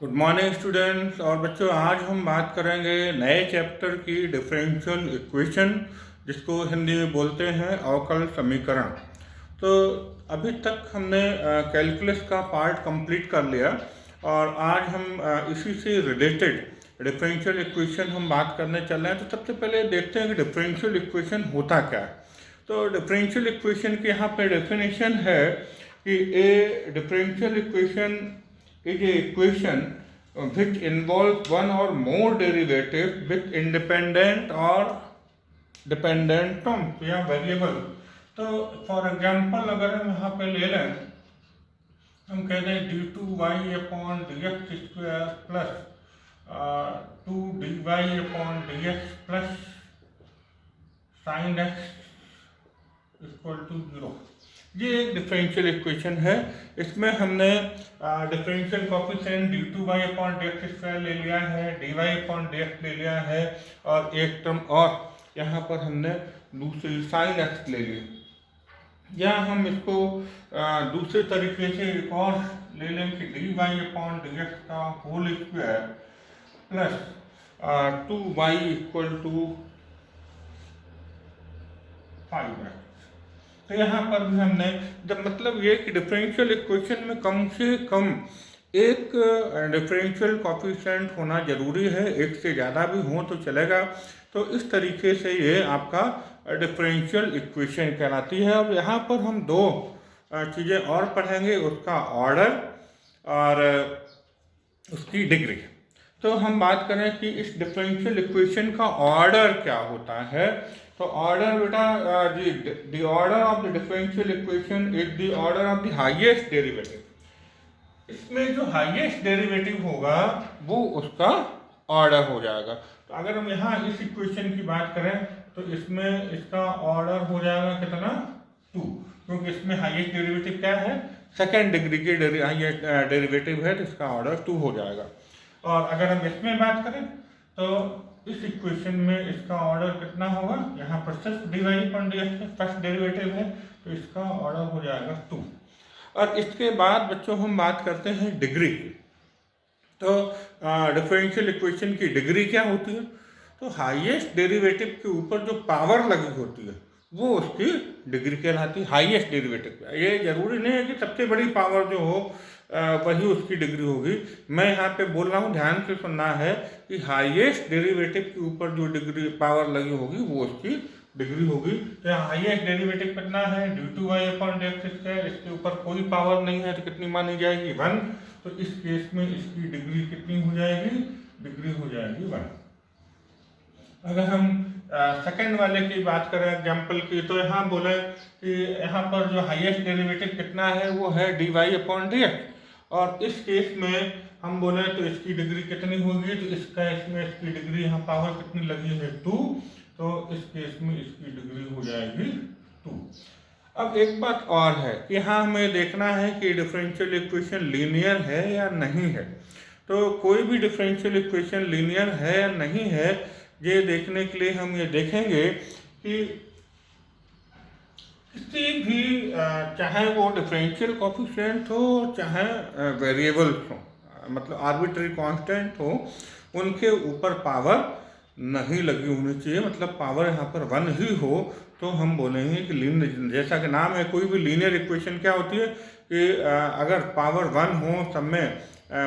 Good morning students. और बच्चों, आज हम बात करेंगे नए चैप्टर की डिफरेंशियल इक्वेशन, जिसको हिंदी में बोलते हैं अवकल समीकरण। तो अभी तक हमने कैलकुलस का पार्ट कंप्लीट कर लिया और आज हम इसी से रिलेटेड डिफरेंशियल इक्वेशन हम बात करने चल रहे हैं। तो सबसे पहले देखते हैं कि डिफरेंशियल इक्वेशन होता क्या है। तो डिफरेंशियल इक्वेशन की यहाँ पे डेफिनेशन है कि ए differential equation is a equation which involves one or more derivatives with independent or dependent terms या वेरिएबल। तो फॉर एग्जांपल अगर हम यहाँ पे ले लें, हम कहते हैं d2y upon dx square plus 2dy upon dx plus sine x equal to 0। ये एक डिफरेंशियल इक्वेशन है। इसमें हमने differential coefficient d2y upon dx square ले लिया है, dy अपॉन dx ले लिया है और एक टर्म और यहाँ पर हमने दूसरी साइन x ले ली। या हम इसको दूसरे तरीके से एक और ले लें कि dy अपॉन dx का whole square plus 2y equal to 5x। तो यहाँ पर भी हमने जब मतलब ये कि डिफरेंशियल इक्वेशन में कम से कम एक डिफरेंशियल कोफिशिएंट होना जरूरी है, एक से ज़्यादा भी हो तो चलेगा। तो इस तरीके से ये आपका डिफरेंशियल इक्वेशन कहलाती है। अब यहाँ पर हम दो चीज़ें और पढ़ेंगे, उसका ऑर्डर और उसकी डिग्री। तो हम बात करें कि इस डिफरेंशियल इक्वेशन का ऑर्डर क्या होता है। तो ऑर्डर बेटा, the order of the differential equation is the order of the highest derivative. इसमें जो हाईएस्ट डेरिवेटिव होगा वो उसका ऑर्डर हो जाएगा। तो अगर हम यहाँ इस इक्वेशन की बात करें तो इसमें इसका ऑर्डर हो जाएगा कितना, 2, क्योंकि इसमें हाईएस्ट डेरिवेटिव क्या है, सेकेंड डिग्री के डेरिवेटिव है, तो इसका ऑर्डर 2 हो जाएगा। और अगर हम इसमें बात करें तो इस इक्वेशन में इसका ऑर्डर कितना होगा, यहाँ पर सिर्फ dy upon dx first derivative है, तो इसका ऑर्डर हो जाएगा 2। और इसके बाद बच्चों हम बात करते हैं डिग्री की। तो डिफरेंशियल इक्वेशन की डिग्री क्या होती है, तो हाईएस्ट डेरिवेटिव के ऊपर जो पावर लगी होती है वो उसकी डिग्री कहलाती है, हाईएस्ट डेरिवेटिव। ये जरूरी नहीं है कि सबसे बड़ी पावर जो हो वही उसकी डिग्री होगी। मैं यहाँ पे बोल रहा हूँ, ध्यान से सुनना है कि हाईएस्ट डेरिवेटिव के ऊपर जो डिग्री पावर लगी होगी वो उसकी डिग्री होगी। तो हाईएस्ट डेरिवेटिव कितना है, d2y अपॉन dx स्क्वायर, इसके ऊपर कोई पावर नहीं है तो कितनी मानी जाएगी, 1। तो इस केस में इसकी डिग्री कितनी हो जाएगी, डिग्री हो जाएगी 1। अगर हम सेकंड वाले की बात करें एग्जाम्पल की, तो यहाँ बोले कि यहाँ पर जो हाईएस्ट डेरिवेटिव कितना है वो है dy अपॉन dx। और इस केस में हम बोले तो इसकी डिग्री कितनी होगी, तो इसका इसमें इसकी डिग्री यहाँ पावर कितनी लगी है, 2। तो इस केस में इसकी डिग्री हो जाएगी 2। अब एक बात और है कि यहाँ हमें देखना है कि डिफरेंशियल इक्वेशन लीनियर है या नहीं है। तो कोई भी डिफरेंशियल इक्वेशन लीनियर है या नहीं है, ये देखने के लिए हम ये देखेंगे कि किसी भी चाहे वो डिफरेंशियल कोफिशिएंट हो चाहे वेरिएबल्स हो, मतलब आर्बिट्री कांस्टेंट हो, उनके ऊपर पावर नहीं लगी होनी चाहिए, मतलब पावर यहाँ पर 1 ही हो तो हम बोलेंगे कि लीनियर। जैसा कि नाम है, कोई भी लीनियर इक्वेशन क्या होती है कि अगर पावर 1 हो सब में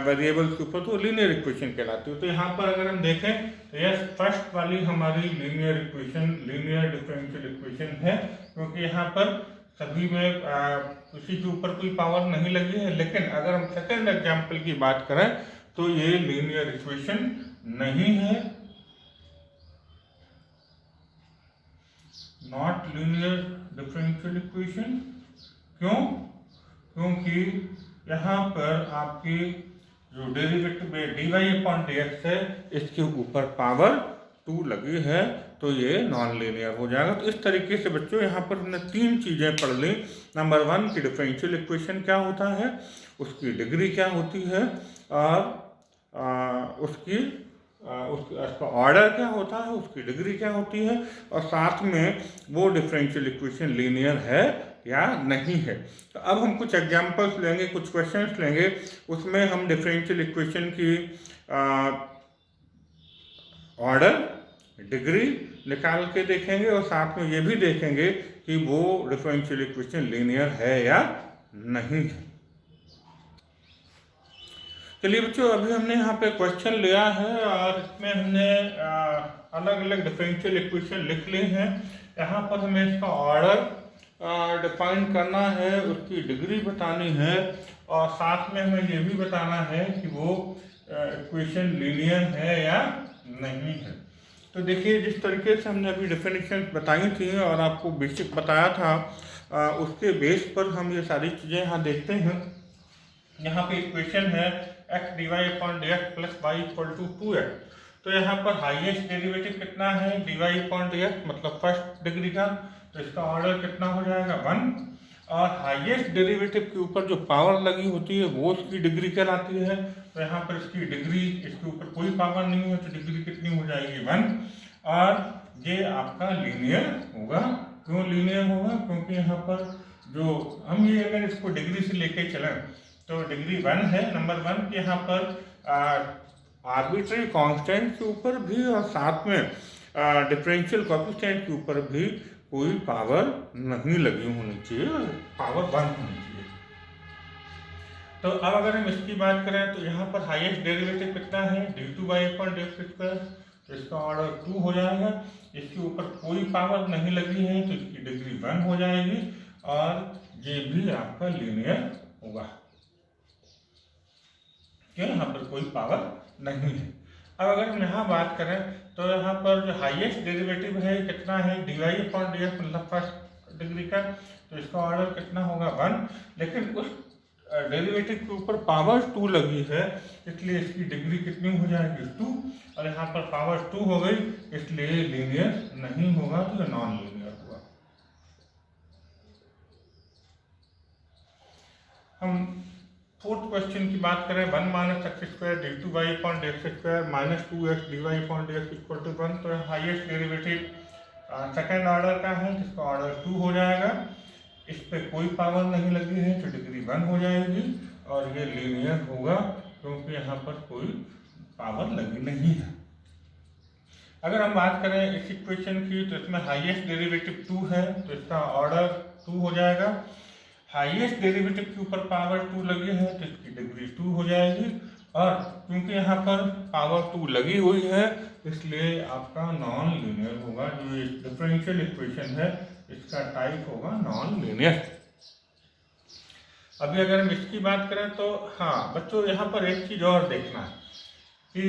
वेरिएबल्स के ऊपर तो लीनियर इक्वेशन कहलाती है। तो यहाँ पर अगर हम देखें तो यस, फर्स्ट वाली हमारी linear equation, linear differential equation है, क्योंकि यहाँ पर सभी में किसी के ऊपर कोई पावर नहीं लगी है। लेकिन अगर हम सेकंड एग्जाम्पल की बात करें तो ये लीनियर इक्वेशन नहीं है, नॉट लीनियर डिफरेंशियल इक्वेशन। क्यों, क्योंकि यहाँ पर आपकी जो डेरिवेटिव dy अपॉन dx है इसके ऊपर पावर 2 लगी है, तो ये नॉन लीनियर हो जाएगा। तो इस तरीके से बच्चों यहाँ पर हमने 3 चीज़ें पढ़ ली। नंबर 1 की डिफरेंशियल इक्वेशन क्या होता है, उसकी डिग्री क्या होती है, और उसका ऑर्डर क्या होता है, उसकी डिग्री क्या होती है, और साथ में वो डिफरेंशियल इक्वेशन लीनियर है या नहीं है। तो अब हम कुछ एग्जांपल्स लेंगे, कुछ क्वेश्चंस लेंगे, उसमें हम डिफरेंशियल इक्वेशन की ऑर्डर, डिग्री निकाल के देखेंगे और साथ में ये भी देखेंगे कि वो डिफरेंशियल इक्वेशन लीनियर है या नहीं है। चलिए बच्चों, अभी हमने यहाँ पे क्वेश्चन लिया है और इसमें हमने अलग अलग डिफरेंशियल इक्वेशन लिख ली हैं। यहाँ पर हमें इसका ऑर्डर डिफाइन करना है, उसकी डिग्री बतानी है और साथ में हमें ये भी बताना है कि वो इक्वेशन लीनियर है या नहीं है। तो देखिए, जिस तरीके से हमने अभी डेफिनेशन बताई थी और आपको बेसिक बताया था, उसके बेस पर हम ये सारी चीज़ें यहाँ देखते हैं। यहाँ पे इक्वेशन है x dy upon d x plus y equal to 2x। तो यहाँ पर हाईएस्ट डेरिवेटिव कितना है, dy अपॉन डी एक्स, मतलब फर्स्ट डिग्री का, तो इसका ऑर्डर कितना हो जाएगा 1। और हाईएस्ट डेरिवेटिव के ऊपर जो पावर लगी होती है वो उसकी डिग्री कहलाती है। तो यहाँ पर इसकी डिग्री, इसके ऊपर कोई पावर नहीं है तो डिग्री कितनी हो जाएगी 1। और ये आपका लीनियर होगा। क्यों लीनियर होगा? क्योंकि यहाँ पर जो हम ये अगर इसको डिग्री से लेके चलें तो डिग्री 1 है, नंबर 1 कि यहाँ पर आर्बिट्री कांस्टेंट के ऊपर भी और साथ में डिफरेंशियल कोएफिशिएंट के ऊपर भी कोई पावर नहीं लगी होनी चाहिए, पावर 1 होनी चाहिए। तो अब अगर हम इसकी बात करें तो यहाँ पर हाईएस्ट डेरिवेटिव कितना है, d2/dx², तो इसका ऑर्डर 2 हो जाएगा। इसके ऊपर कोई पावर नहीं लगी है तो इसकी डिग्री 1 हो जाएगी और ये भी आपका लीनियर होगा, क्यों? यहाँ पर कोई पावर नहीं है। अब अगर हम यहाँ बात करें तो यहाँ पर जो हाईएस्ट डेरिवेटिव है कितना है, dy/dx, मतलब फर्स्ट डिग्री का, तो इसका ऑर्डर कितना होगा 1। लेकिन उस डेरिवेटिव के ऊपर पावर 2 लगी है इसलिए इसकी डिग्री कितनी हो जाएगी 2, और यहाँ पर पावर 2 हो गई इसलिए लीनियर नहीं होगा, तो ये नॉन लीनियर होगा। हम फोर्थ क्वेश्चन की बात करें, 1 - x² d2y/dx² -2x dy/dx = 1। तो हाईएस्ट डेरिवेटिव सेकेंड ऑर्डर का है जिसका ऑर्डर 2 हो जाएगा। इस पे कोई पावर नहीं लगी है तो डिग्री 1 हो जाएगी और ये लीनियर होगा क्योंकि यहाँ पर कोई पावर लगी नहीं है। अगर हम बात करें इस इक्वेशन की तो इसमें हाईएस्ट डेरिवेटिव 2 है तो इसका ऑर्डर 2 हो जाएगा। हाईएस्ट डेरिवेटिव के ऊपर पावर 2 लगी है तो इसकी डिग्री 2 हो जाएगी, और क्योंकि यहाँ पर पावर 2 लगी हुई है इसलिए आपका नॉन लीनियर होगा। जो ये डिफरेंशियल इक्वेशन है इसका टाइप होगा नॉन लीनियर। अभी अगर हम इसकी बात करें तो हाँ बच्चों, यहाँ पर एक चीज और देखना है कि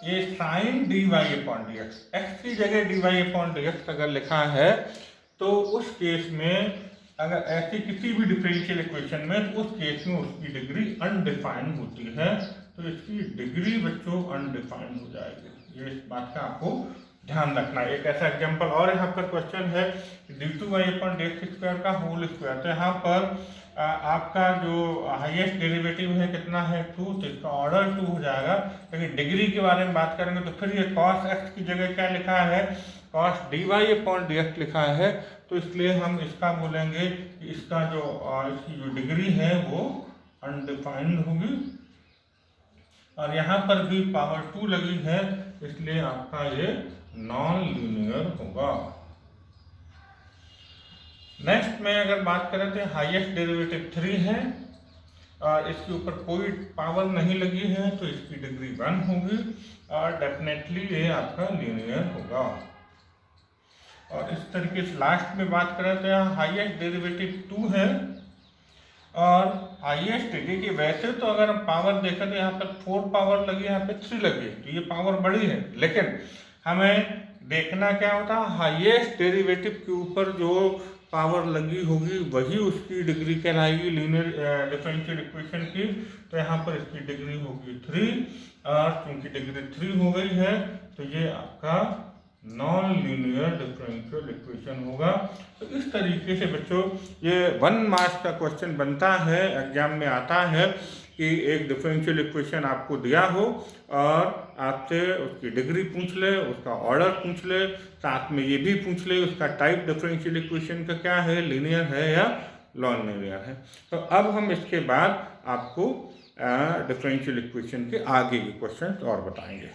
ये साइन dy/dx, x की जगह dy/dx अगर लिखा है तो उस केस में, अगर ऐसी किसी भी डिफरेंशियल इक्वेशन में, तो उस केस में उसकी डिग्री अनडिफाइंड होती है, तो इसकी डिग्री बच्चों अनडिफाइंड हो जाएगी। ये इस बात का आपको ध्यान रखना है। एक ऐसा एग्जांपल और यहाँ पर क्वेश्चन है d2y/dx² का होल स्क्वायर। तो यहाँ पर आपका जो हाईएस्ट डेरिवेटिव है कितना है 2, तो इसका ऑर्डर 2 हो जाएगा। लेकिन डिग्री के बारे में बात करेंगे तो फिर ये cos x की जगह क्या लिखा है, cos dy/dx लिखा है, तो इसलिए हम इसका बोलेंगे कि इसका जो इसकी जो डिग्री है वो अनडिफाइंड होगी, और यहाँ पर भी पावर 2 लगी है इसलिए आपका ये नॉन लीनियर होगा। नेक्स्ट में अगर बात करें तो हाईएस्ट डेरिवेटिव 3 है और इसके ऊपर कोई पावर नहीं लगी है तो इसकी डिग्री 1 होगी और डेफिनेटली ये आपका लीनियर होगा। और इस तरीके से लास्ट में बात करें तो यहाँ हाईएस्ट डेरिवेटिव 2 है और हाईएस्ट देखिए, वैसे तो अगर हम पावर देखें तो यहाँ पर 4 पावर लगी, यहाँ पे 3 लगी, तो ये पावर बड़ी है। लेकिन हमें देखना क्या होता है, हाईएस्ट डेरिवेटिव के ऊपर जो पावर लगी होगी वही उसकी डिग्री कहलाएगी लीनियर डिफरेंशियल इक्वेशन की। तो यहाँ पर इसकी डिग्री होगी 3 और क्योंकि डिग्री 3 हो गई है तो ये आपका नॉन लीनियर डिफरेंशियल इक्वेशन होगा। तो इस तरीके से बच्चों ये 1 मार्क्स का क्वेश्चन बनता है, एग्जाम में आता है कि एक डिफरेंशियल इक्वेशन आपको दिया हो और आपसे उसकी डिग्री पूछ ले, उसका ऑर्डर पूछ ले, साथ में ये भी पूछ ले उसका टाइप डिफरेंशियल इक्वेशन का क्या है, लीनियर है या नॉन लीनियर है। तो अब हम इसके बाद आपको डिफरेंशियल इक्वेशन के आगे के क्वेश्चन और बताएंगे।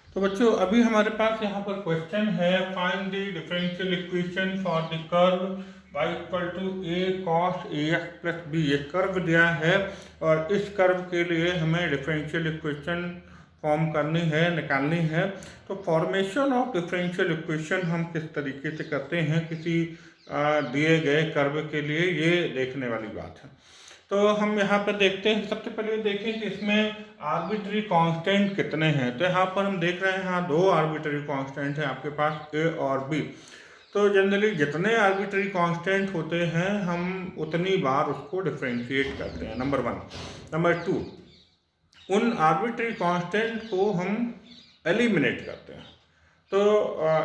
तो बच्चों अभी हमारे पास यहाँ पर क्वेश्चन है, find the differential equation for the curve y equal to a cos ax plus b। ये कर्व दिया है और इस कर्व के लिए हमें डिफरेंशियल इक्वेशन फॉर्म करनी है, निकालनी है। तो फॉर्मेशन ऑफ डिफरेंशियल इक्वेशन हम किस तरीके से करते हैं किसी दिए गए कर्व के लिए, ये देखने वाली बात है। तो हम यहाँ पर देखते हैं, सबसे पहले देखें कि इसमें आर्बिट्री कांस्टेंट कितने हैं। तो यहाँ पर हम देख रहे हैं यहाँ दो आर्बिट्री कांस्टेंट हैं आपके पास, a और b। तो जनरली जितने आर्बिट्री कांस्टेंट होते हैं हम उतनी बार उसको डिफरेंशिएट करते हैं, नंबर 1। नंबर 2, उन आर्बिट्री कांस्टेंट को हम एलिमिनेट करते हैं। तो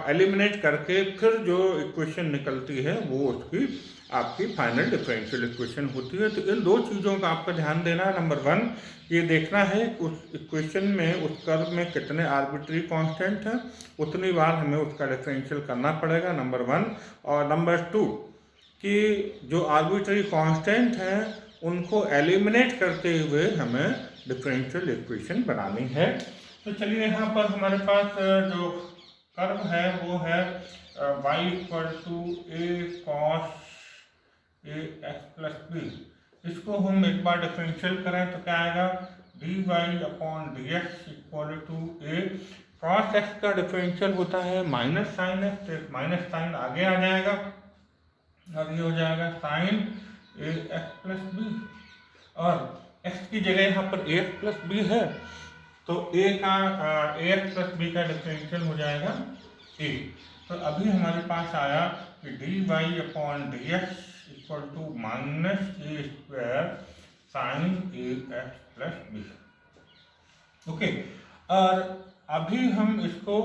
एलिमिनेट करके फिर जो इक्वेशन निकलती है वो उसकी आपकी फाइनल डिफरेंशियल इक्वेशन होती है। तो इन दो चीज़ों का आपका ध्यान देना है। नंबर 1, ये देखना है कि उस इक्वेशन में, उस कर्व में कितने आर्बिट्री कांस्टेंट हैं, उतनी बार हमें उसका डिफरेंशियल करना पड़ेगा, नंबर 1। और नंबर 2 कि जो आर्बिट्री कांस्टेंट हैं उनको एलिमिनेट करते हुए हमें डिफरेंशियल इक्वेशन बनानी है। तो चलिए यहाँ पर हमारे पास जो कर्व है वो है y equal to a cos a x plus b। इसको हम एक बार डिफरेंशियल करें तो क्या आएगा, dy upon d x equal to a cos x का डिफरेंशियल होता है माइनस साइन x, तो माइनस साइन आगे आ जाएगा और ये हो जाएगा sine a x plus b। और x की जगह यहाँ पर a x प्लस b है तो a का ax प्लस b का डिफरेंशियल हो जाएगा a। तो अभी हमारे पास आया कि dy upon d x equal to minus a square sine a x plus b. Okay, और अभी हम इसको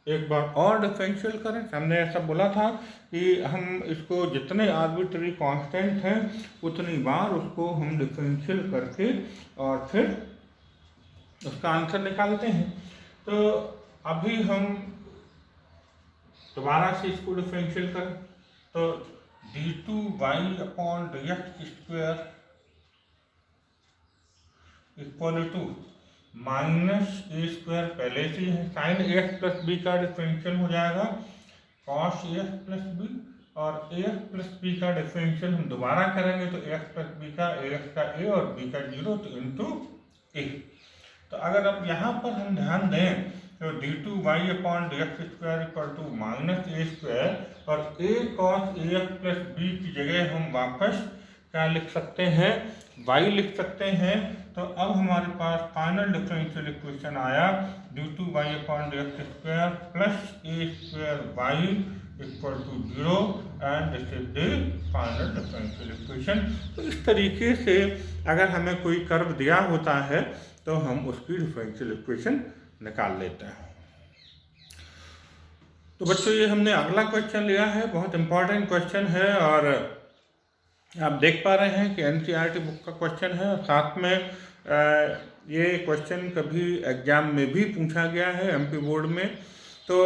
एक बार और डिफरेंशियल करें। हमने ऐसा बोला था कि हम इसको जितने आर्बिट्री कांस्टेंट हैं उतनी बार उसको हम डिफरेंशियल करके और फिर उसका आंसर निकालते हैं। तो अभी हम दोबारा से इसको डिफरेंशियल करें तो d2y upon d x square equal to minus a square पहले से है, sine a x plus b का डिफरेंशियल हो जाएगा cos a x plus b. और ए एक्स प्लस बी का डिफरेंशियल हम दोबारा करेंगे तो ए एक्स प्लस बी का ए एक्स का ए और बी का 0 तो इंटू ए। तो अगर अब यहाँ पर हम ध्यान दें तो d two y upon d x square equal to minus a square और a cos a x plus b की जगह हम वापस क्या लिख सकते हैं, y लिख सकते हैं। तो अब हमारे पास फाइनल डिफरेंशियल इक्वेशन आया d two y upon d x square plus a square y equal to 0 and this is the final differential equation. तो इस तरीके से अगर हमें कोई कर्व दिया होता है तो हम उसकी डिफरेंशियल इक्वेशन निकाल लेते हैं। तो बच्चों ये हमने अगला क्वेश्चन लिया है, बहुत इंपॉर्टेंट क्वेश्चन है और आप देख पा रहे हैं कि एनसीईआरटी बुक का क्वेश्चन है और साथ में ये क्वेश्चन कभी एग्जाम में भी पूछा गया है एमपी बोर्ड में, तो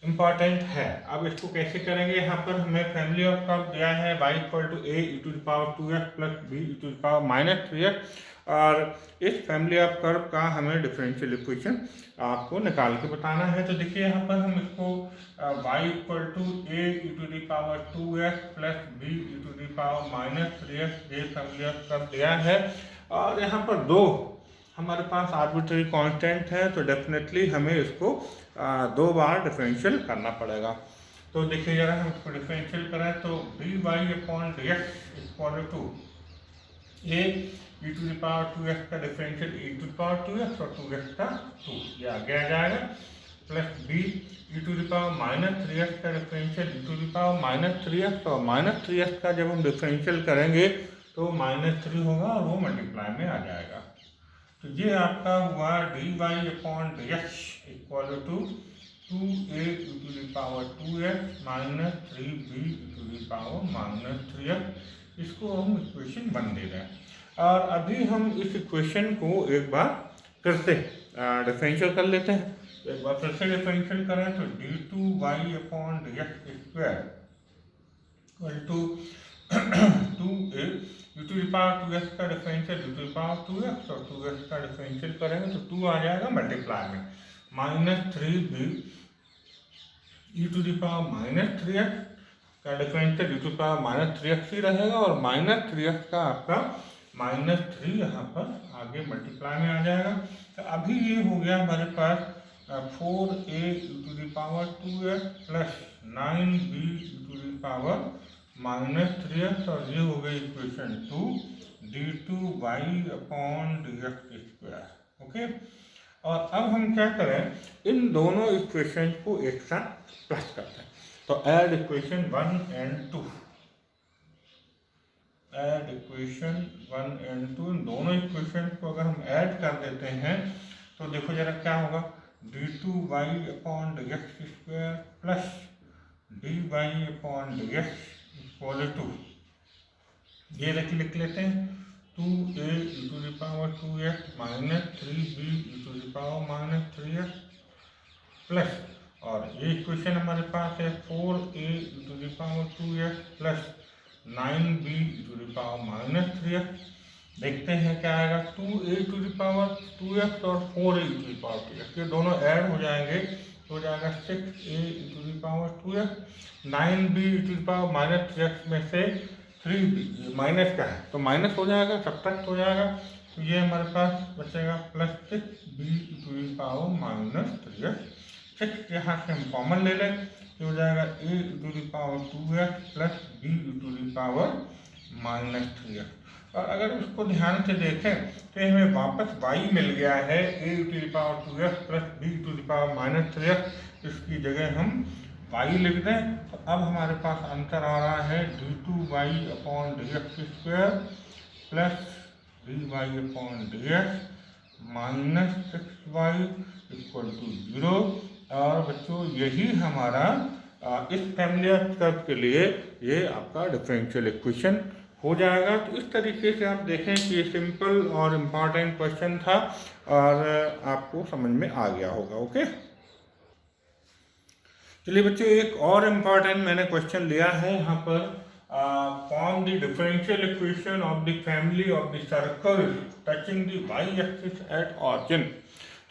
इम्पॉर्टेंट है। अब इसको कैसे करेंगे, यहाँ पर हमें फैमिली ऑफ कर्व दिया है y equal to a e to the power 2x plus b e to the power minus 3x और इस फैमिली ऑफ कर्व का हमें डिफरेंशियल इक्वेशन आपको निकाल के बताना है। तो देखिए यहाँ पर हम इसको y equal to a e to the power 2x plus b e to the power minus 3x ये फैमिली ऑफ कर्व दिया है और यहाँ पर दो हमारे पास आर्बिट्री कांस्टेंट है तो डेफिनेटली हमें इसको दो बार डिफरेंशियल करना पड़ेगा। तो देखिए जरा हम इसको डिफरेंशियल करें तो dy upon d x equal to a e to the power 2x का differential e to the power 2x और 2x का 2 ये आगे आ जाएगा plus b e to the power minus 3x का differential e to the power minus 3x और minus 3x का जब हम डिफरेंशियल करेंगे तो माइनस 3 होगा और वो मल्टीप्लाई में आ जाएगा। तो ये आपका हुआ dy upon d x equal to 2a e to the power 2x minus 3b e to the power minus 3x इसको हम इक्वेशन 1 दे रहे हैं। और अभी हम इस इक्वेशन को एक बार फिर से डिफरेंशियल कर लेते हैं। तो एक बार फिर से डिफरेंशियल करें तो d2y/dx² equal to 2a u⁴ का डिफरेंशियल u⁴ और 2x का डिफरेंशियल करेंगे तो 2 आ जाएगा मल्टीप्लाई में, -3b e⁻−3x का डिफरेंशियल u⁻−3x ही रहेगा और -3x का आपका -3 यहाँ पर आगे मल्टीप्लाई में आ जाएगा। तो अभी ये हो गया हमारे पास 4a e⁻2x plus 9b e⁻−3x और ये हो गई इक्वेशन 2 d2y/dx²। ओके, और अब हम क्या करें, इन दोनों इक्वेशन को एक साथ प्लस करते हैं। तो add equation 1 and 2, add equation 1 and 2, इन दोनों इक्वेशन को अगर हम ऐड कर देते हैं तो देखो जरा क्या होगा, d2y/dx² plus dy/dx equal to, ये लिख लेते हैं 2a e⁻2x minus 3b e⁻−3x plus, और ये इक्वेशन हमारे पास है 4a e⁻2x plus 9b e⁻−3x। देखते हैं क्या आएगा, 2a e⁻2x और 4a e⁻2x ये दोनों ऐड हो जाएंगे तो हो जाएगा 6a e⁻2x, 9b e⁻−3x में से 3b माइनस का है तो माइनस हो जाएगा, सब्ट्रैक्ट हो जाएगा, तो ये हमारे पास बचेगा प्लस 6b e⁻−3x। 6 यहाँ से हम कॉमन ले लें तो हो जाएगा a e⁻2x plus b e⁻−3x। और अगर उसको ध्यान से देखें तो हमें वापस y मिल गया है a e⁻2x plus b e⁻−3x, इसकी जगह हम y लिख दें तो अब हमारे पास आंसर आ रहा है d2y/dx² plus dy/dx -6y equal to 0। और बच्चों यही हमारा इस फैमिली ऑफ कर्व के लिए ये आपका डिफरेंशियल इक्वेशन हो जाएगा। तो इस तरीके से आप देखें कि ये सिंपल और इम्पॉर्टेंट क्वेश्चन था और आपको समझ में आ गया होगा। ओके, चलिए बच्चों एक और इम्पॉर्टेंट मैंने क्वेश्चन लिया है यहाँ पर, form the differential equation of the family of the circle touching the y axis at origin.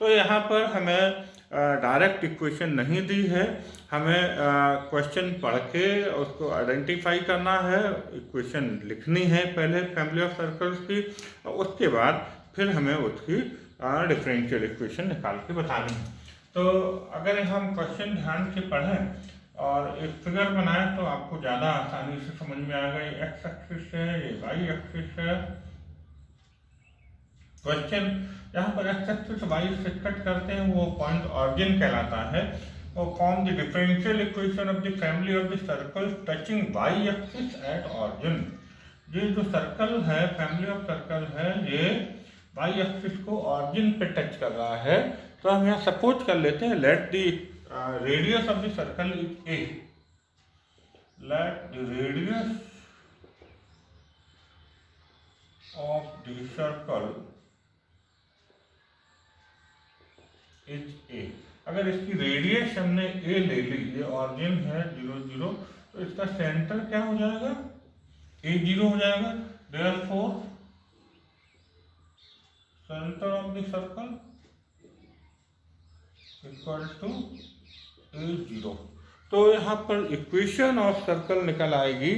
तो यहाँ पर हमें डायरेक्ट इक्वेशन नहीं दी है, हमें क्वेश्चन पढ़ के उसको आइडेंटिफाई करना है, इक्वेशन लिखनी है पहले फैमिली ऑफ सर्कल्स की, और उसके बाद फिर हमें उसकी डिफरेंशियल इक्वेशन निकाल के बतानी है। तो अगर हम क्वेश्चन ध्यान से पढ़ें और एक फिगर बनाएं तो आपको ज़्यादा आसानी से समझ में आएगा। ये एक्स एक्सिस है, ये वाई एक्सिस है। क्वेश्चन यहाँ पर एक्स एक्सिस वाई से कट करते हैं वो पॉइंट ऑरिजिन कहलाता है। और form the differential equation of the family of the circle touching y axis at origin. ये जो सर्कल है, फैमिली ऑफ सर्कल है, ये वाई एक्सिस को ऑरिजिन पे टच कर रहा है। तो हम यहाँ सपोज कर लेते हैं, let the radius of the circle is a, let the radius of the circle is a। अगर इसकी रेडियस हमने a ले ली, ये ऑरिजिन है 0 0, तो इसका सेंटर क्या हो जाएगा, a0 हो जाएगा। Therefore centre of the circle equal to a0। तो यहाँ पर इक्वेशन ऑफ सर्कल निकल आएगी,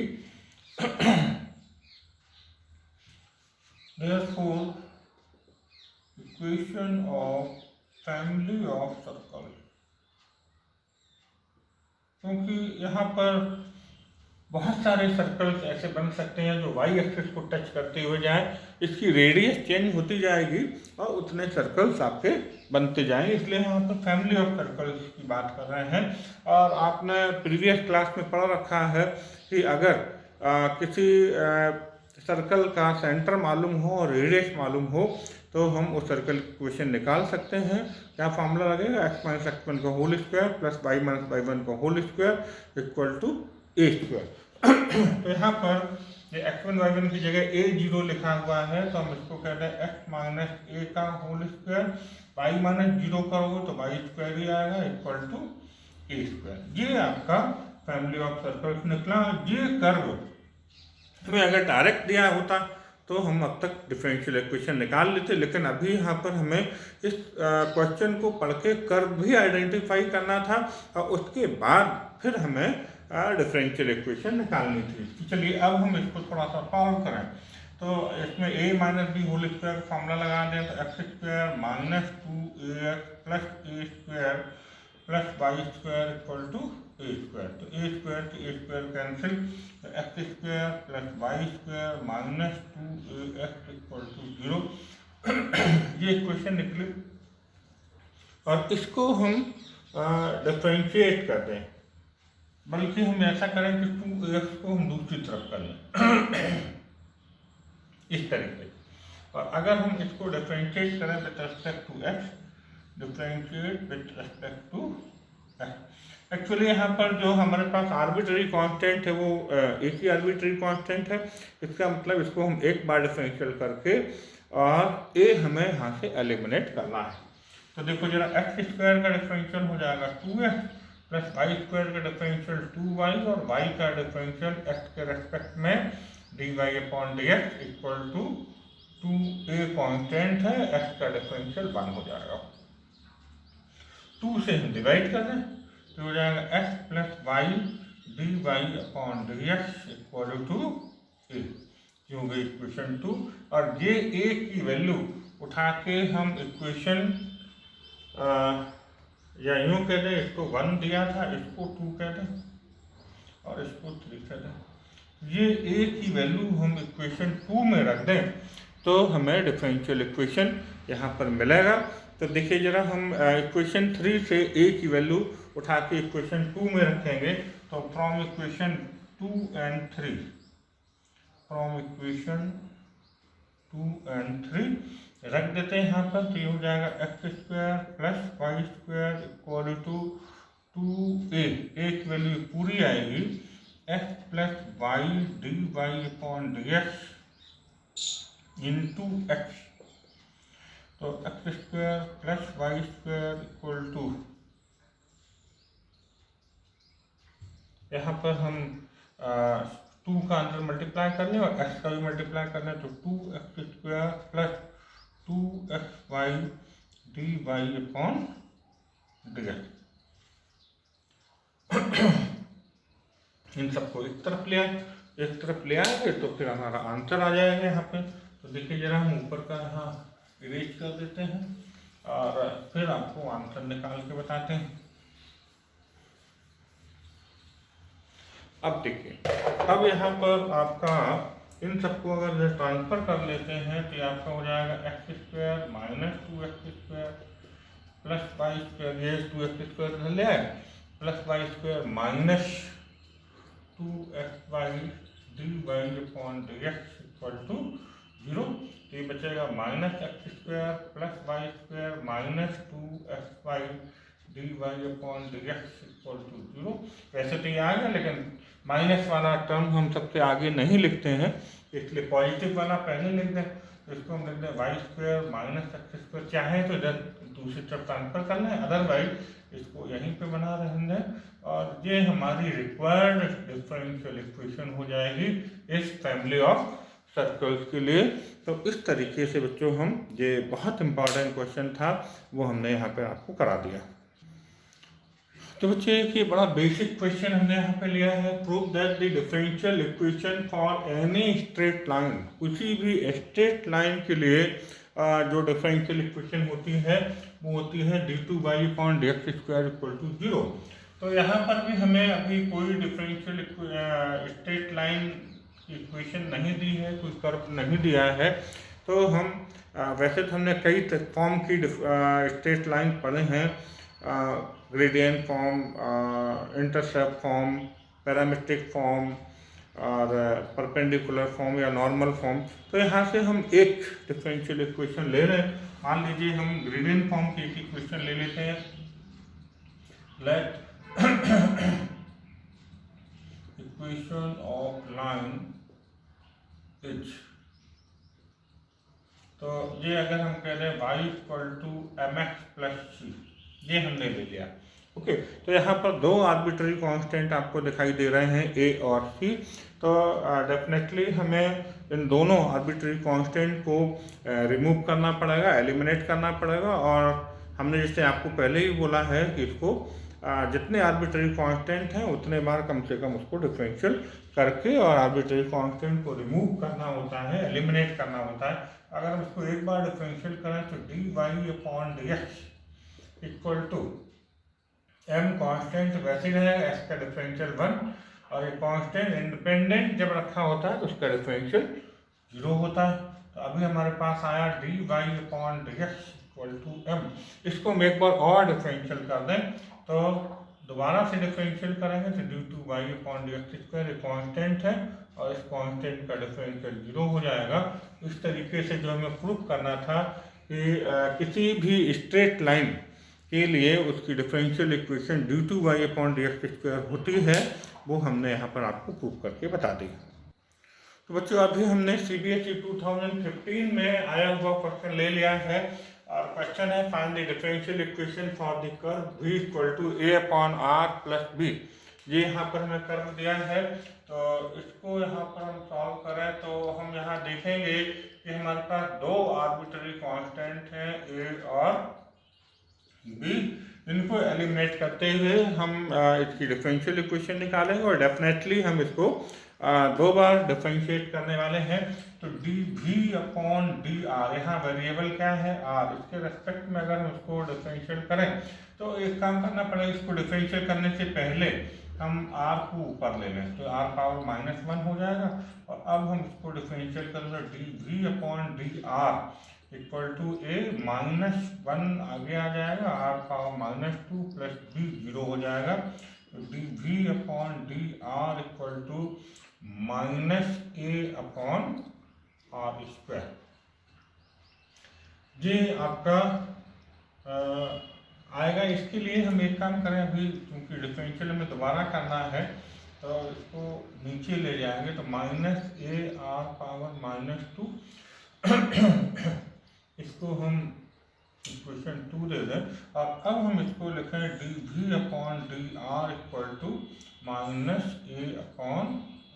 therefore equation of family of circle, क्योंकि यहाँ पर बहुत सारे सर्कल्स ऐसे बन सकते हैं जो वाई एक्सिस को टच करते हुए जाएं, इसकी रेडियस चेंज होती जाएगी और उतने सर्कल्स आपके बनते जाएंगे, इसलिए यहाँ पर फैमिली ऑफ सर्कल्स की बात कर रहे हैं। और आपने प्रीवियस क्लास में पढ़ रखा है कि अगर किसी सर्कल का सेंटर मालूम हो और रेडियस मालूम हो तो हम उस सर्कल की इक्वेशन निकाल सकते हैं। क्या फॉर्मूला लगेगा, x - x1 का whole square plus y - y1 का whole square equal to a²। तो यहाँ पर ये x1 y1 की जगह a0 लिखा हुआ है तो हम इसको कहते हैं x माइनस ए का होल स्क्वायर, y माइनस 0 करोगे तो y स्क्वायर ही आएगा इक्वल टू ए स्क्वायर। ये आपका फैमिली ऑफ सर्कल्स निकला। ये कर्व हमें अगर डायरेक्ट दिया होता तो हम अब तक डिफरेंशियल इक्वेशन निकाल लेते, लेकिन अभी यहाँ पर हमें इस क्वेश्चन को पढ़ के कर्व भी आइडेंटिफाई करना था और उसके बाद फिर हमें डिफरेंशियल इक्वेशन निकालनी थी। चलिए अब हम इसको थोड़ा सा सॉल्व करें। तो इसमें a minus b whole square का फॉर्मूला लगा दें तो एक्स स्क्वायर माइनस 2ax प्लस a square plus y square equal to a square. तो ए स्क्वायर कैंसिल, तो x square plus y square minus 2ax equal to 0। ये equation निकली और इसको हम डिफरेंशिएट कर दें, बल्कि हम ऐसा करें कि 2ax को हम दूसरी तरफ कर लें इस तरीके। और अगर हम इसको डिफरेंशिएट करें with respect to x, differentiate with respect to x, actually यहाँ पर जो हमारे पास आर्बिट्री कांस्टेंट है वो एक ही आर्बिट्री कांस्टेंट है। इसका मतलब इसको हम एक बार डिफरेंशियल करके और a हमें यहाँ से एलिमिनेट करना है। तो देखो जरा एक्स स्क्वायर का डिफरेंशियल हो जाएगा 2x प्लस वाई स्क्वायर का डिफरेंशियल 2y और y का डिफरेंशियल x के रेस्पेक्ट में dy upon dx equal to 2a constant है, x का डिफरेंशियल 1 हो जाएगा। 2 से हम डिवाइड कर दें तो हो जाएगा x plus y dy upon dx equal to a, ये हो गई इक्वेशन 2। और ये a की वैल्यू उठा के हम इक्वेशन या यूँ कह दें, इसको 1 दिया था, इसको 2 कह दें और इसको 3 कह दें। ये a की वैल्यू हम इक्वेशन 2 में रख दें तो हमें डिफरेंशियल इक्वेशन यहाँ पर मिलेगा। तो देखिए जरा हम इक्वेशन 3 से a की वैल्यू उठा के इक्वेशन 2 में रखेंगे तो from equation 2 and 3, from equation 2 and 3 रख देते हैं यहाँ पर। तो ये हो जाएगा x square plus y square equal to 2a, एक वैल्यू पूरी आएगी x plus y d y upon d x into x. तो x square plus y square equal to, यहाँ पर हम 2 का अंदर मल्टीप्लाई कर लें और x का भी मल्टीप्लाई कर लें तो 2x square plus 2xy dy upon dx। इन सबको एक तरफ ले आएंगे तो फिर हमारा आंसर आ जाएगा यहाँ पे। तो देखिए जरा हम ऊपर का यहाँ इरेज कर देते हैं और फिर आपको आंसर निकाल के बताते हैं। अब देखिए, अब यहाँ पर आपका इन सबको अगर ट्रांसफर कर लेते हैं तो आपका हो जाएगा x square minus 2x square plus y square, ये 2x स्क्वायर ले आए, plus y square minus 2xy dy upon dx equal to 0। तो ये बचेगा minus x square plus y square minus 2xy dy upon dx equal to 0। वैसे तो ये आ गया, लेकिन माइनस वाला टर्म हम सबसे आगे नहीं लिखते हैं, इसलिए पॉजिटिव वाला पहले लिख दें। तो इसको हम लिख दें y square minus x square, चाहे तो इधर दूसरी तरफ ट्रांसफर कर लें, अदरवाइज इसको यहीं पे बना रहने दें और ये हमारी रिक्वायर्ड डिफरेंशियल इक्वेशन हो जाएगी इस फैमिली ऑफ सर्कल्स के लिए। तो इस तरीके से बच्चों हम, ये बहुत इंपॉर्टेंट क्वेश्चन था वो हमने यहाँ पे आपको करा दिया। तो बच्चे ये बड़ा बेसिक क्वेश्चन हमने यहाँ पे लिया है, prove that the differential equation for any straight line, किसी भी स्ट्रेट लाइन के लिए जो डिफरेंशियल इक्वेशन होती है वो होती है d2y upon dx square equal to 0। तो यहाँ पर भी हमें अभी कोई डिफरेंशियल स्ट्रेट लाइन की इक्वेशन नहीं दी है, कोई कर्व नहीं दिया है। तो हम वैसे तो हमने कई फॉर्म की स्ट्रेट लाइन पढ़े हैं, gradient form, intercept form, parametric form और परपेंडिकुलर फॉर्म या नॉर्मल फॉर्म। तो यहाँ से हम एक डिफरेंशियल इक्वेशन ले रहे हैं। मान लीजिए हम ग्रेडियंट फॉर्म की एक इक्वेशन ले लेते हैं। Let equation of line is, तो ये अगर हम कह रहे हैं y equal to m x plus c, ये हमने ले लिया। ओके, तो यहाँ पर दो आर्बिट्री कांस्टेंट आपको दिखाई दे रहे हैं a और c, तो डेफिनेटली हमें इन दोनों आर्बिट्री कांस्टेंट को रिमूव करना पड़ेगा, एलिमिनेट करना पड़ेगा। और हमने जैसे आपको पहले ही बोला है कि इसको जितने आर्बिट्री कांस्टेंट हैं उतने बार कम से कम उसको डिफरेंशियल करके और आर्बिट्री कांस्टेंट को रिमूव करना होता है, एलिमिनेट करना होता है। अगर हम इसको एक बार डिफरेंशियल करें तो dy upon dx equal to m constant वैसे ही रहेगा, s का डिफरेंशियल 1 और ये कांस्टेंट इंडिपेंडेंट जब रखा होता है तो उसका डिफरेंशियल 0 होता है। तो अभी हमारे पास आया dy upon dx equal to m। इसको हम एक बार और डिफरेंशियल कर दें तो दोबारा से डिफरेंशियल करेंगे तो d two y upon d x square constant है और इस कांस्टेंट का डिफरेंशियल 0 हो जाएगा। इस तरीके से जो हमें प्रूफ करना था कि किसी भी स्ट्रेट लाइन के लिए उसकी differential equation d two y upon d x square होती है, वो हमने यहाँ पर आपको प्रूफ करके बता दी। तो बच्चों अभी हमने CBSE 2015 में आया हुआ क्वेश्चन ले लिया है और क्वेश्चन है find the differential equation for the curve v equal to a upon r plus b। ये यहाँ पर हमें कर्व दिया है, तो इसको यहाँ पर हम सॉल्व करें तो हम यहाँ देखेंगे कि हमारे पास दो आर्बिट्ररी कांस्टेंट हैं a और b। इनको एलिमिनेट करते हुए हम इसकी डिफरेंशियल इक्वेशन निकालेंगे और डेफिनेटली हम इसको दो बार डिफरेंशिएट करने वाले हैं। तो d v upon d r, यहाँ वेरिएबल क्या है r, इसके रेस्पेक्ट में अगर हम इसको डिफरेंशिएट करें तो एक काम करना पड़ेगा, इसको डिफरेंशिएट करने से पहले हम r को ऊपर ले लें तो r पावर -1 हो जाएगा। और अब हम इसको डिफरेंशिएट करें तो d v upon d r equal to a -1 आगे आ जाएगा, r पावर -2 प्लस b 0 हो जाएगा। तो d v upon d r equal to -a upon r square. ये आपका आएगा। इसके लिए हम एक काम करें, अभी क्योंकि डिफरेंशियल में दोबारा करना है तो इसको नीचे ले जाएंगे तो -a r पावर -2 इसको हम इक्वेशन 2 दे दें और अब हम इसको लिखें d v upon d r equal to -a upon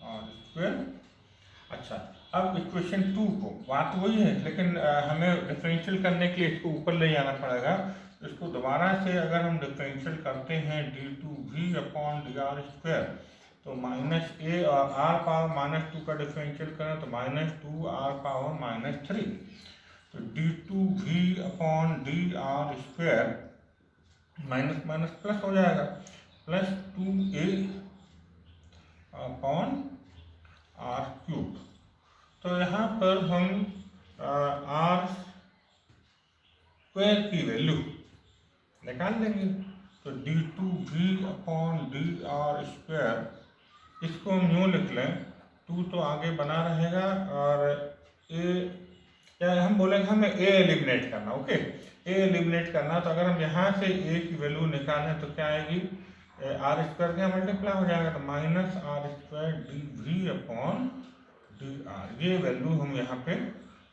r square. अच्छा, अब इक्वेशन 2 को बात वही है लेकिन हमें डिफरेंशियल करने के लिए इसको ऊपर ले जाना पड़ेगा। इसको दोबारा से अगर हम डिफरेंशियल करते हैं d two v upon d r square तो -a और r पावर -2 का डिफरेंशियल करें तो -2 r पावर -3। तो d two v upon d r square minus minus plus हो जाएगा, plus 2a upon r cube. तो यहाँ पर हम आर स्क्वायर की वैल्यू निकाल लेंगे। तो d two v upon d r square, इसको हम यूँ लिख लें, 2 तो आगे बना रहेगा और ए, या हम बोलेंगे हमें ए एलिमिनेट करना। ओके, ए एलिमिनेट करना, तो अगर हम यहाँ से ए की वैल्यू निकालें तो क्या आएगी, आर स्क्वायर का मल्टीप्लाई हो जाएगा तो -r square d v upon d r. ये वैल्यू हम यहाँ पे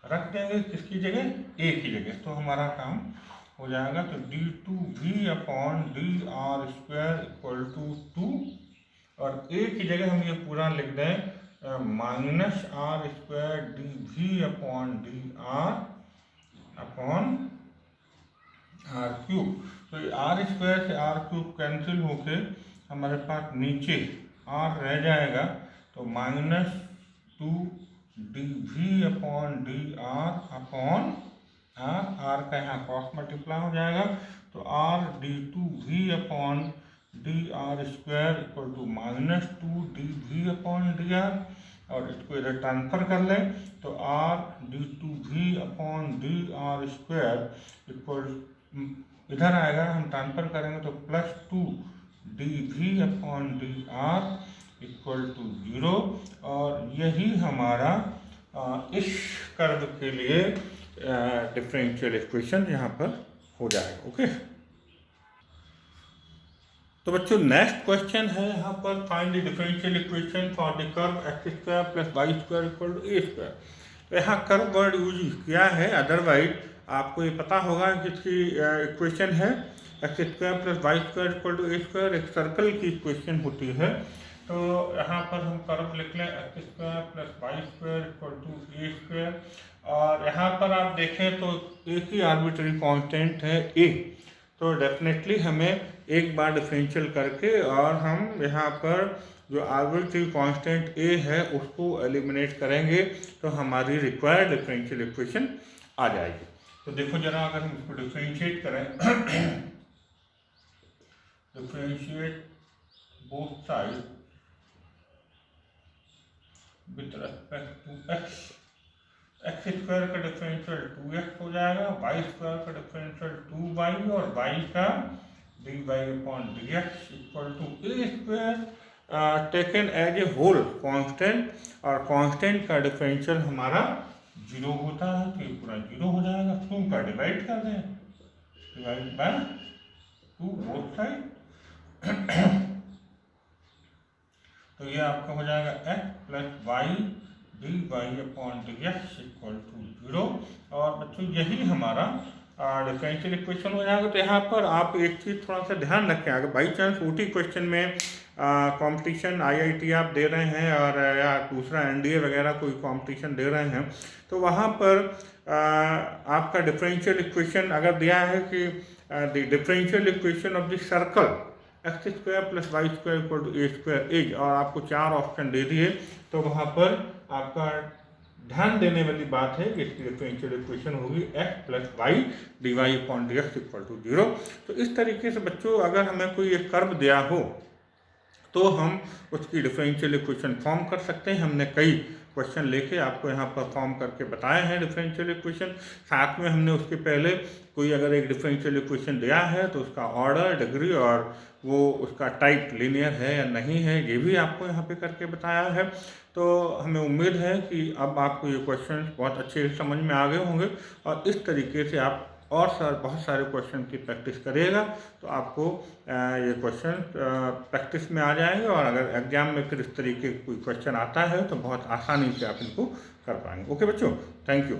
रख देंगे, किसकी जगह, ए की जगह, तो हमारा काम हो जाएगा। तो d two v upon d r square equal to 2 और ए की जगह हम ये पूरा लिख दें -r square d v upon d r upon r cube. तो ये आर स्क्वायर से आर क्यूब कैंसिल होके हमारे पास नीचे r रह जाएगा, तो -2 d v upon d r upon r का यहाँ क्रॉस मल्टीप्लाई हो जाएगा तो r d two v upon d r square equal to -2 d v upon d r. और इसको इधर ट्रांसफर कर लें तो r d two v upon d r square equal, इधर आएगा हम ट्रांसफर करेंगे तो +2 d v upon d r equal to 0। और यही हमारा इस कर्व के लिए डिफरेंशियल इक्वेशन यहाँ पर हो जाएगा। ओके, तो बच्चों नेक्स्ट क्वेश्चन है यहाँ पर, find the differential equation for the curve x square plus y square equal to a square. तो यहाँ कर्व वर्ड यूज किया है, अदरवाइज आपको ये पता होगा कि इसकी इक्वेशन है x square plus y square equal to a square, एक सर्कल की इक्वेशन होती है। तो यहाँ पर हम कर्व लिख लें x square plus y square equal to a square, और यहाँ पर आप देखें तो एक ही आर्बिट्री कांस्टेंट है ए, तो डेफिनेटली हमें एक बार डिफरेंशियल करके और हम यहाँ पर जो आर्बिट्री कांस्टेंट ए है उसको एलिमिनेट करेंगे तो हमारी रिक्वायर्ड डिफरेंशियल इक्वेशन आ जाएगी। तो देखो जरा, अगर हम इसको डिफरेंशिएट करें, differentiate both side with respect to x, x square का डिफरेंशियल 2x हो जाएगा, वाई स्क्वायर का डिफरेंशियल 2y और y का dy upon dx equal to a square taken as a whole constant, और कांस्टेंट का डिफरेंशियल हमारा 0 होता है, तो ये पूरा 0 हो जाएगा। 2 का डिवाइड कर दें, डिवाइड बाय 2 बोथ साइड, तो ये आपका हो जाएगा x plus y dy upon dx equal to 0। और बच्चों यही हमारा डिफरेंशियल इक्वेशन हो जाएगा। तो यहाँ पर आप एक चीज़ थोड़ा सा ध्यान रखें, अगर बाई चांस ओटी क्वेश्चन में कंपटीशन आईआईटी आप दे रहे हैं और या दूसरा एनडीए वगैरह कोई कंपटीशन दे रहे हैं, तो वहाँ पर आपका डिफरेंशियल इक्वेशन अगर दिया है कि the differential equation of the circle x square plus y square equal to a square is, और आपको 4 ऑप्शन दे दिए, तो वहाँ पर आपका ध्यान देने वाली बात है कि इसकी डिफरेंशियल इक्वेशन होगी x plus y d y upon d x equal to 0। तो इस तरीके से बच्चों अगर हमें कोई एक कर्व दिया हो तो हम उसकी डिफरेंशियल इक्वेशन फॉर्म कर सकते हैं। हमने कई क्वेश्चन लेके आपको यहाँ पर फॉर्म करके बताए हैं डिफरेंशियल इक्वेशन। साथ में हमने उसके पहले कोई अगर एक डिफरेंशियल इक्वेशन दिया है तो उसका ऑर्डर, डिग्री और वो उसका टाइप लीनियर है या नहीं है, ये भी आपको यहाँ पे करके बताया है। तो हमें उम्मीद है कि अब आपको ये क्वेश्चन बहुत अच्छे से समझ में आ गए होंगे, और इस तरीके से आप और बहुत सारे क्वेश्चन की प्रैक्टिस करिएगा तो आपको ये क्वेश्चन प्रैक्टिस में आ जाएंगे, और अगर एग्जाम में फिर इस तरीके कोई क्वेश्चन आता है तो बहुत आसानी से आप इनको कर पाएंगे। ओके बच्चों, थैंक यू।